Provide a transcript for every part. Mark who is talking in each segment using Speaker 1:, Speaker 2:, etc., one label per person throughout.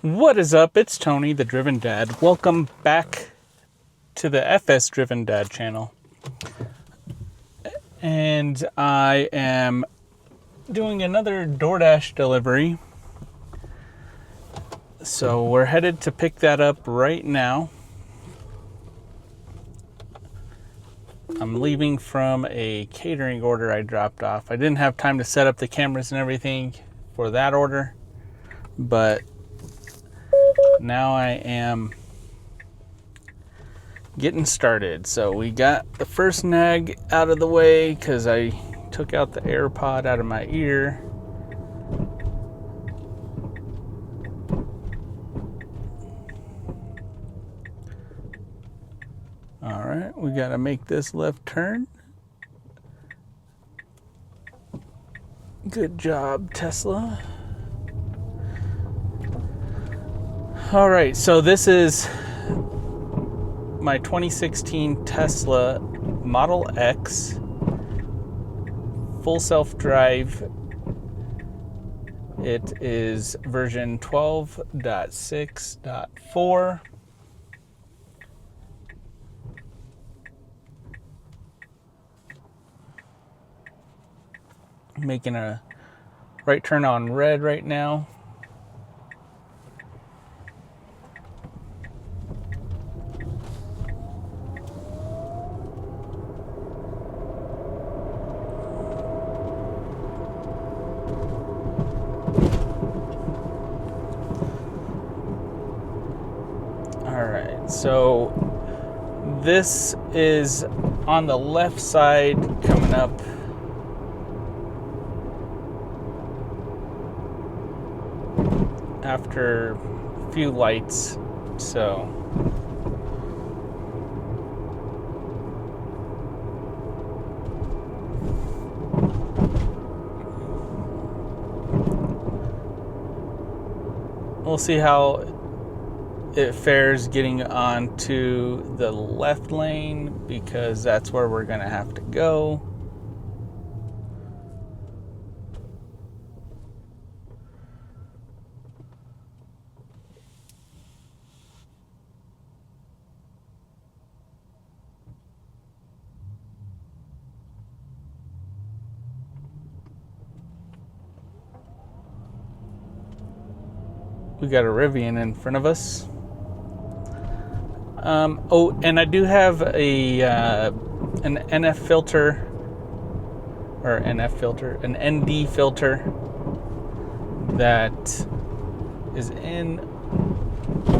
Speaker 1: What is up? It's Tony, the Driven Dad. Welcome back to the FS Driven Dad channel. And I am doing another DoorDash delivery. So we're headed to pick that up right now. I'm leaving from a catering order I dropped off. I didn't have time to set up the cameras and everything for that order, but now I am getting started. So we got the first nag out of the way because I took out the AirPod out of my ear. All right, we got to make this left turn. Good job, Tesla. All right, so this is my 2016 Tesla Model X full self-drive. It is version 12.6.4. Making a right turn on red right now. Alright, so this is on the left side coming up. After a few lights, so we'll see how it fares getting onto the left lane, because that's where we're gonna have to go. We got a Rivian in front of us. Oh, and I do have an ND filter that is in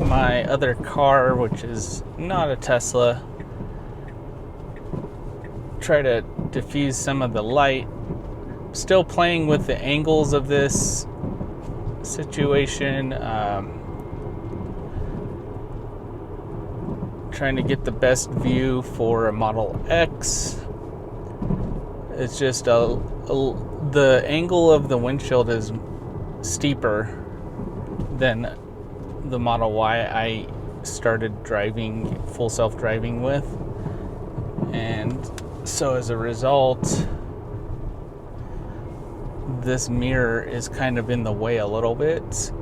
Speaker 1: my other car, which is not a Tesla. Try to diffuse some of the light. Still playing with the angles of this situation, trying to get the best view for a Model X. It's just the angle of the windshield is steeper than the Model Y I started driving full self-driving with, and so as a result this mirror is kind of in the way a little bit.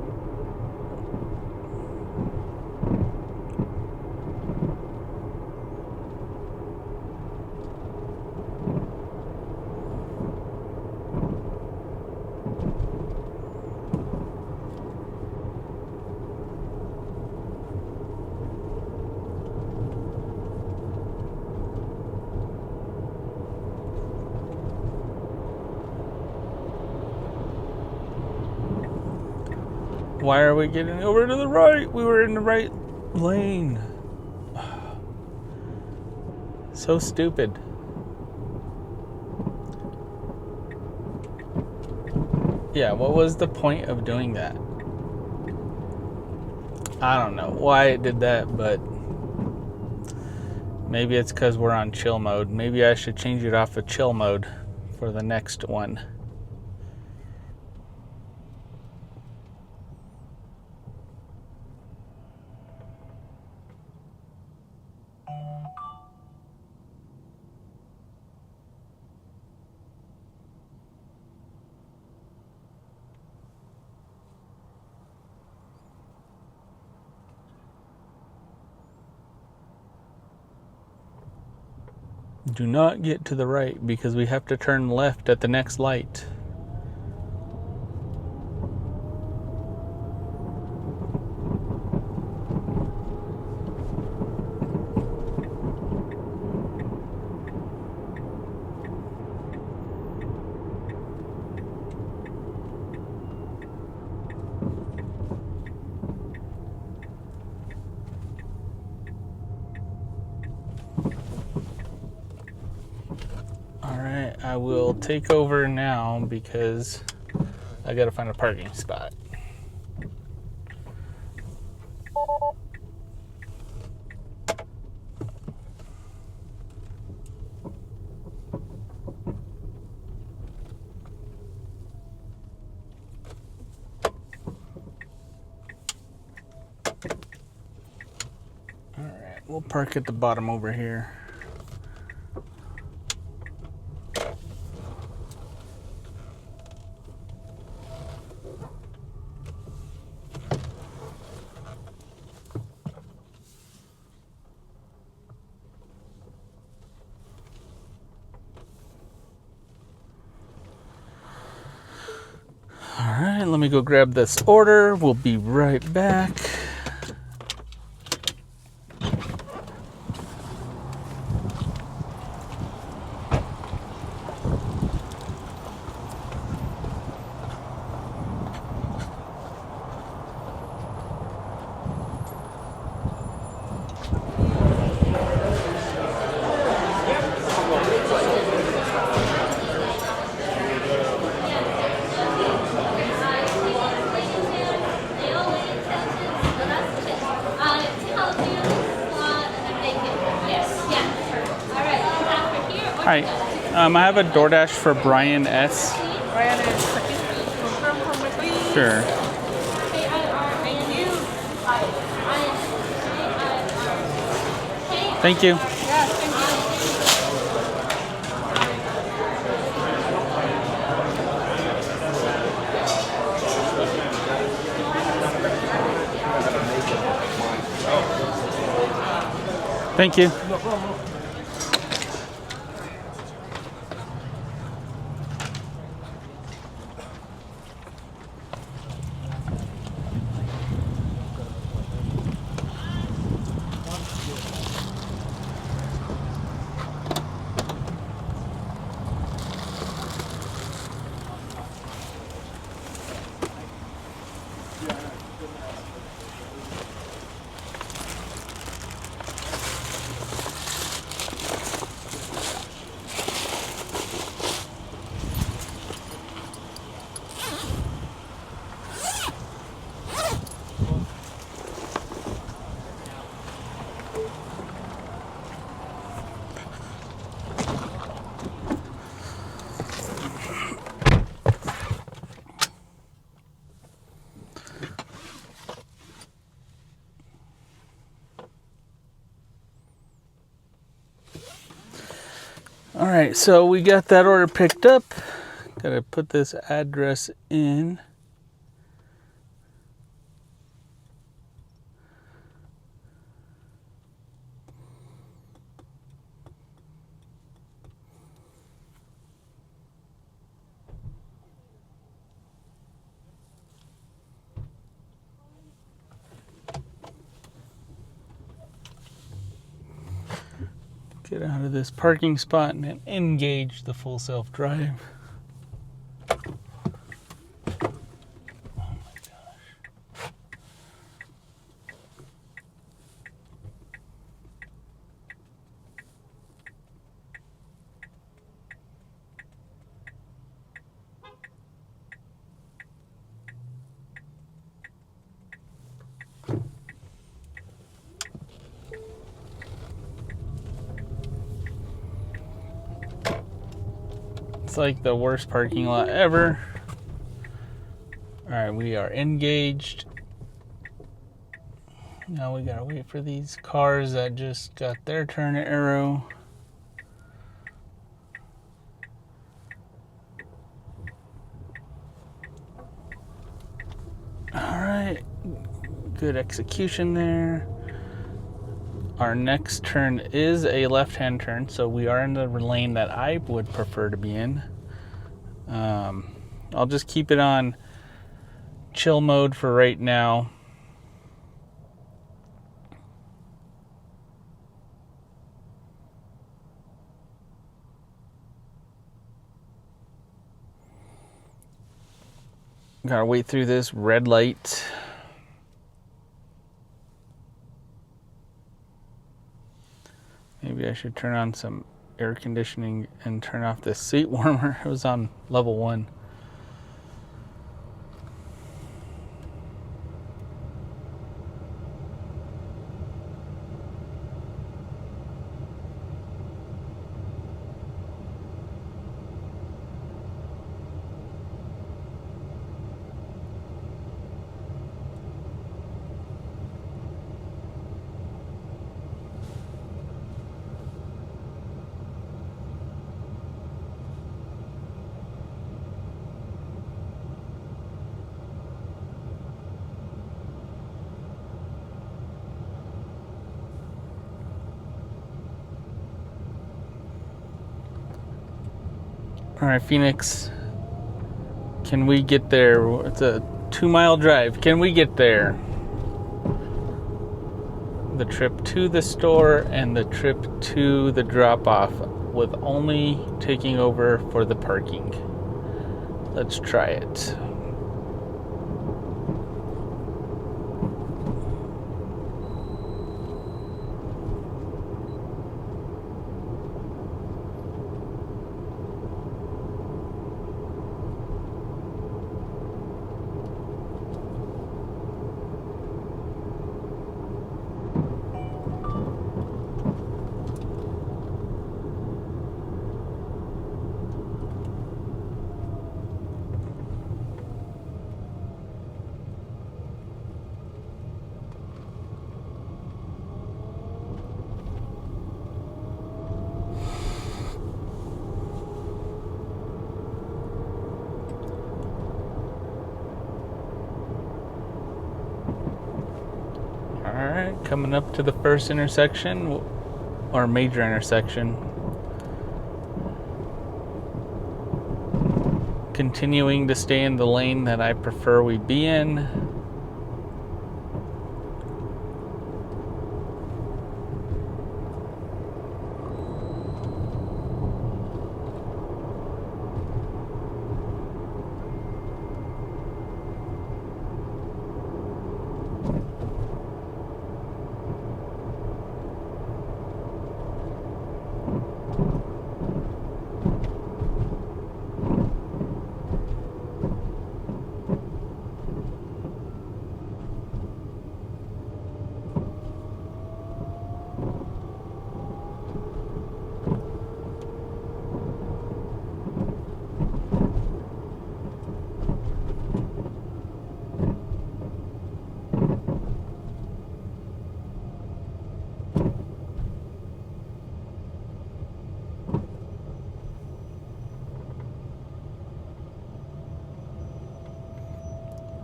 Speaker 1: Why are we getting over to the right? We were in the right lane. So stupid. Yeah, what was the point of doing that? I don't know why it did that, but maybe it's because we're on chill mode. Maybe I should change it off of chill mode for the next one. Do not get to the right because we have to turn left at the next light. Alright, I will take over now because I gotta find a parking spot. Alright, we'll park at the bottom over here. Alright, let me go grab this order. We'll be right back. Hi, I have a DoorDash for Brian S.
Speaker 2: Brian is confirm for me, please.
Speaker 1: Sure.
Speaker 2: Thank you.
Speaker 1: Thank you.
Speaker 2: Yes, thank
Speaker 1: Thank you. All right, so we got that order picked up. Gotta put this address in. Get out of this parking spot and then engage the full self-drive. Oh my gosh. It's like the worst parking lot ever. All right, we are engaged. Now we gotta wait for these cars that just got their turn arrow. All right, good execution there. Our next turn is a left-hand turn, so we are in the lane that I would prefer to be in. I'll just keep it on chill mode for right now. Gotta wait through this red light. Maybe I should turn on some air conditioning and turn off this seat warmer. It was on level 1. All right, Phoenix, can we get there? It's a 2-mile drive. Can we get there? The trip to the store and the trip to the drop-off with only taking over for the parking. Let's try it. Alright, coming up to the first intersection, or major intersection. Continuing to stay in the lane that I prefer we be in.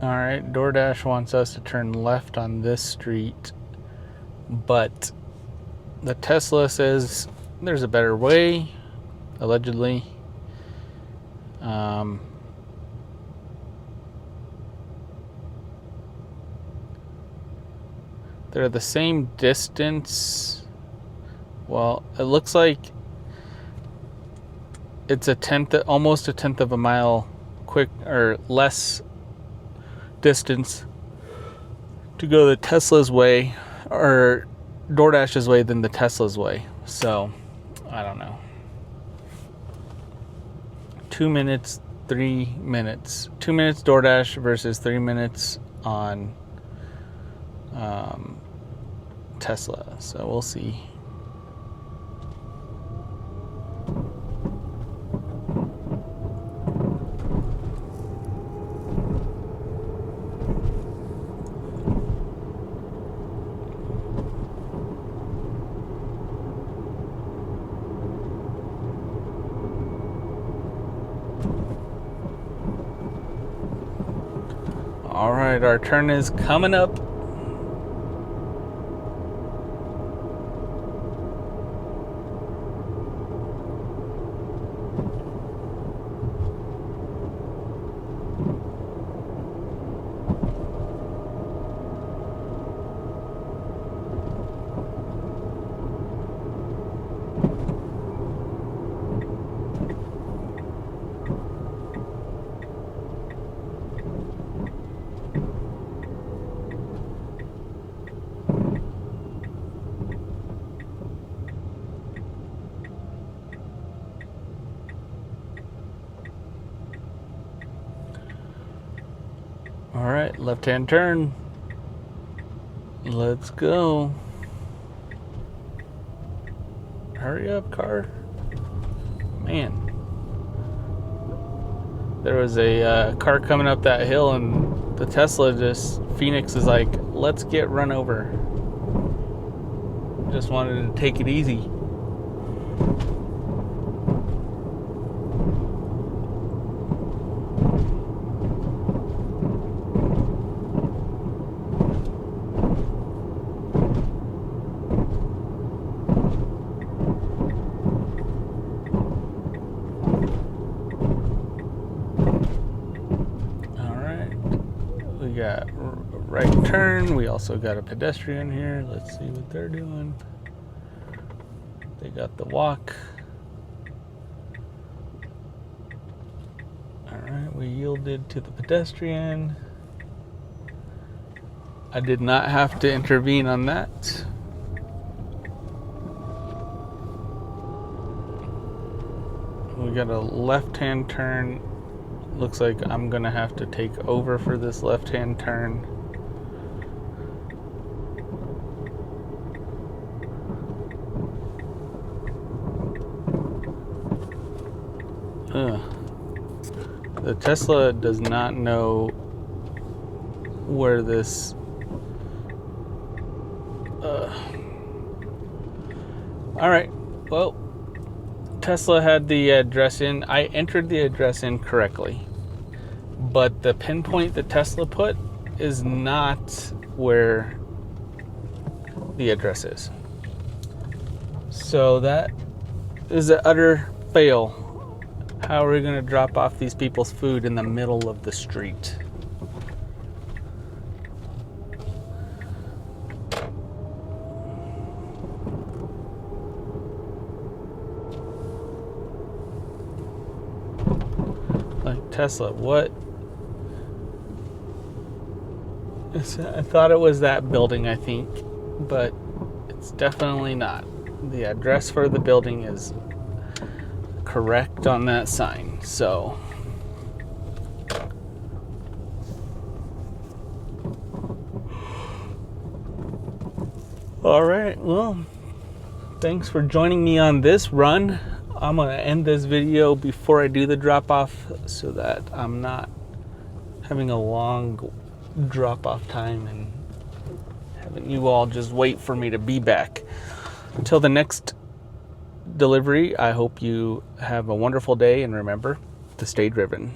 Speaker 1: Alright, DoorDash wants us to turn left on this street, but the Tesla says there's a better way, allegedly. They're the same distance. Well, it looks like it's almost a tenth of a mile quick or less distance to go the Tesla's way or DoorDash's way than the Tesla's way. So, I don't know. 2 minutes, 3 minutes. 2 minutes DoorDash versus 3 minutes on Tesla. So, we'll see. All right, our turn is coming up. right, left-hand turn. Let's go. Hurry up, car. Man. There was a car coming up that hill, and the Tesla Phoenix is like, let's get run over. Just wanted to take it easy. We got right turn. We also got a pedestrian here. Let's see what they're doing. They got the walk. All right, we yielded to the pedestrian. I did not have to intervene on that. We got a left-hand turn. Looks like I'm gonna have to take over for this left-hand turn. The Tesla does not know where this all right, well, Tesla had the address in. I entered the address in correctly, but the pinpoint that Tesla put is not where the address is. So that is an utter fail. How are we going to drop off these people's food in the middle of the street? Like, Tesla, what? I thought it was that building, I think, but it's definitely not. The address for the building is correct on that sign, so all right, well, thanks for joining me on this run. I'm gonna end this video before I do the drop off so that I'm not having a long drop off time and having you all just wait for me to be back. Until the next delivery, I hope you have a wonderful day, and remember to stay driven.